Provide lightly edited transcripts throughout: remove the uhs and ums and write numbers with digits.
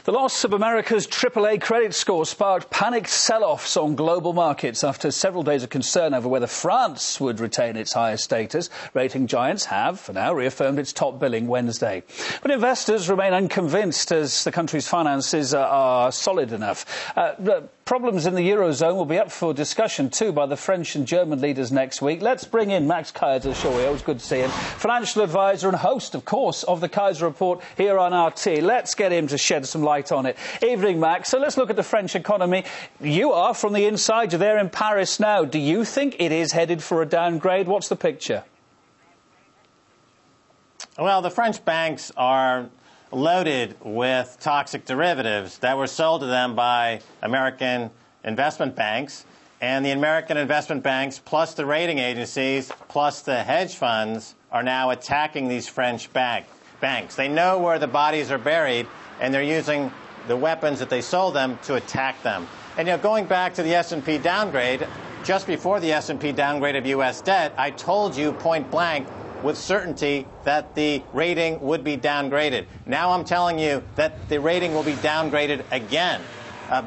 The loss of America's AAA credit score sparked panicked sell-offs on global markets after several days of concern over whether France would retain its higher status. Rating giants have, for now, reaffirmed its top billing Wednesday. But investors remain unconvinced as the country's finances are solid enough. Problems in the Eurozone will be up for discussion too by the French and German leaders next week. Let's bring in Max Keiser, shall we? Always good to see him. Financial advisor and host, of course, of the Keiser Report here on RT. Let's get him to shed some light on it. Evening, Max. So let's look at the French economy. You are from the inside. You're there in Paris now. Do you think it is headed for a downgrade? What's the picture? Well, the French banks are loaded with toxic derivatives that were sold to them by American investment banks. And the American investment banks, plus the rating agencies, plus the hedge funds, are now attacking these French banks. They know where the bodies are buried, and they're using the weapons that they sold them to attack them. And, going back to the S&P downgrade, just before the S&P downgrade of U.S. debt, I told you point blank with certainty that the rating would be downgraded. Now I'm telling you that the rating will be downgraded again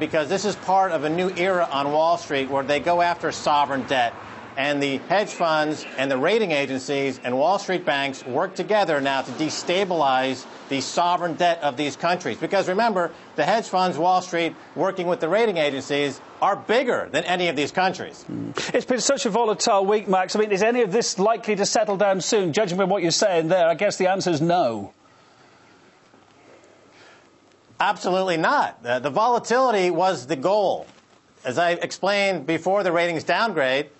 because this is part of a new era on Wall Street where they go after sovereign debt. And the hedge funds and the rating agencies and Wall Street banks work together now to destabilize the sovereign debt of these countries. Because remember, the hedge funds, Wall Street, working with the rating agencies, are bigger than any of these countries. It's been such a volatile week, Max. I mean, is any of this likely to settle down soon? Judging by what you're saying there, I guess the answer is no. Absolutely not. The volatility was the goal. As I explained before the ratings downgrade,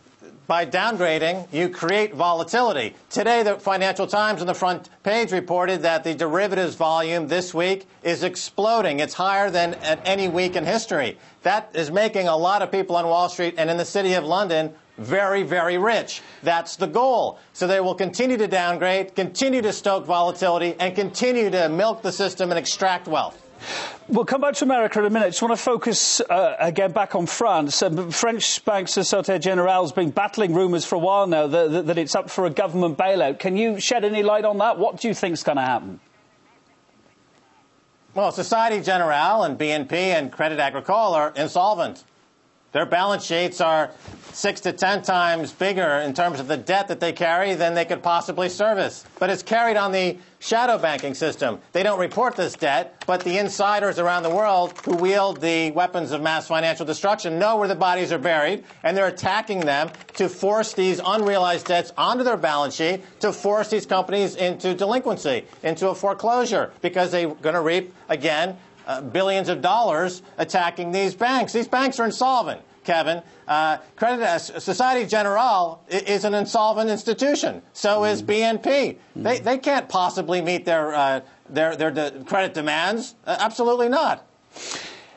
by downgrading, you create volatility. Today, the Financial Times on the front page reported that the derivatives volume this week is exploding. It's higher than at any week in history. That is making a lot of people on Wall Street and in the City of London very, very rich. That's the goal. So they will continue to downgrade, continue to stoke volatility, and continue to milk the system and extract wealth. We'll come back to America in a minute. I just want to focus again back on France. French bank Société Générale has been battling rumours for a while now that it's up for a government bailout. Can you shed any light on that? What do you think is going to happen? Well, Société Générale and BNP and Crédit Agricole are insolvent. Their balance sheets are 6 to 10 times bigger in terms of the debt that they carry than they could possibly service. But it's carried on the shadow banking system. They don't report this debt, but the insiders around the world who wield the weapons of mass financial destruction know where the bodies are buried, and they're attacking them to force these unrealized debts onto their balance sheet, to force these companies into delinquency, into a foreclosure, because they're going to reap, again, billions of dollars attacking these banks. These banks are insolvent, Kevin. Société Générale is an insolvent institution. So is BNP. They can't possibly meet their credit demands. Absolutely not.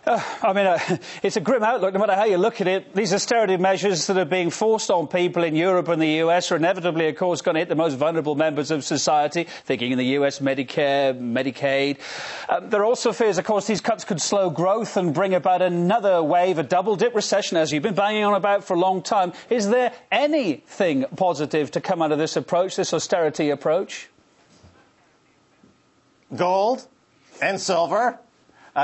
It's a grim outlook no matter how you look at it. These austerity measures that are being forced on people in Europe and the US are inevitably, of course, going to hit the most vulnerable members of society, thinking in the US, Medicare, Medicaid. There are also fears, of course, these cuts could slow growth and bring about another wave, a double-dip recession, as you've been banging on about for a long time. Is there anything positive to come out of this approach, this austerity approach? Gold and silver.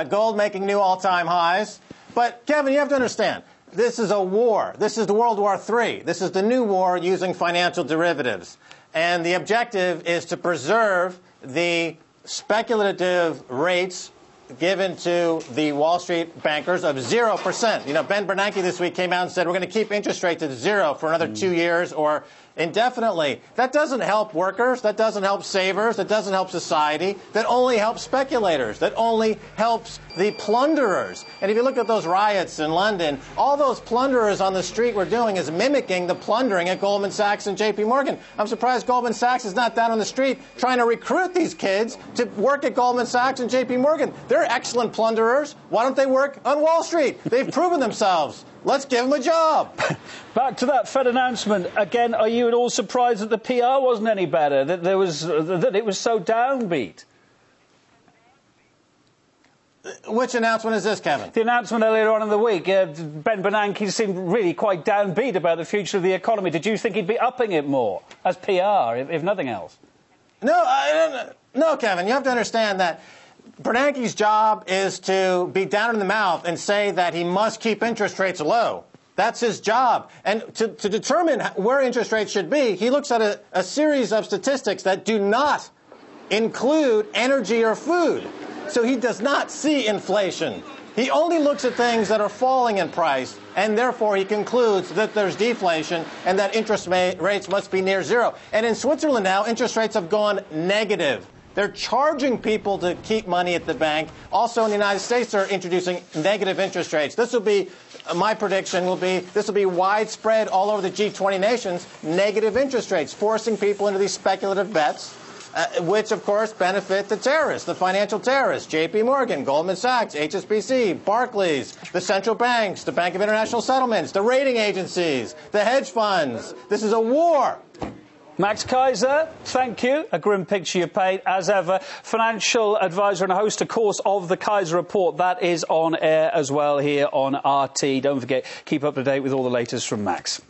Gold making new all-time highs. But, Kevin, you have to understand, this is a war. This is the World War III. This is the new war using financial derivatives. And the objective is to preserve the speculative rates given to the Wall Street bankers of 0%. Ben Bernanke this week came out and said we're going to keep interest rates at 0 for another 2 years or indefinitely. That doesn't help workers. That doesn't help savers. That doesn't help society. That only helps speculators. That only helps the plunderers. And if you look at those riots in London, all those plunderers on the street were doing is mimicking the plundering at Goldman Sachs and JP Morgan. I'm surprised Goldman Sachs is not down on the street trying to recruit these kids to work at Goldman Sachs and JP Morgan. They're excellent plunderers. Why don't they work on Wall Street? They've proven themselves. Let's give them a job. Back to that Fed announcement. Again, are you at all surprised that the PR wasn't any better, that it was so downbeat? Which announcement is this, Kevin? The announcement earlier on in the week. Ben Bernanke seemed really quite downbeat about the future of the economy. Did you think he'd be upping it more as PR, if nothing else? No, Kevin, you have to understand that Bernanke's job is to be down in the mouth and say that he must keep interest rates low. That's his job. And to determine where interest rates should be, he looks at a series of statistics that do not include energy or food. So he does not see inflation. He only looks at things that are falling in price, and therefore he concludes that there's deflation and that interest rates must be near zero. And in Switzerland now, interest rates have gone negative. They're charging people to keep money at the bank. Also in the United States, they're introducing negative interest rates. This will be, my prediction will be, this will be widespread all over the G20 nations, negative interest rates, forcing people into these speculative bets, which, of course, benefit the terrorists, the financial terrorists, J.P. Morgan, Goldman Sachs, HSBC, Barclays, the central banks, the Bank of International Settlements, the rating agencies, the hedge funds. This is a war. Max Keiser, thank you. A grim picture you paint, as ever. Financial advisor and host, of course, of the Keiser Report. That is on air as well here on RT. Don't forget, keep up to date with all the latest from Max.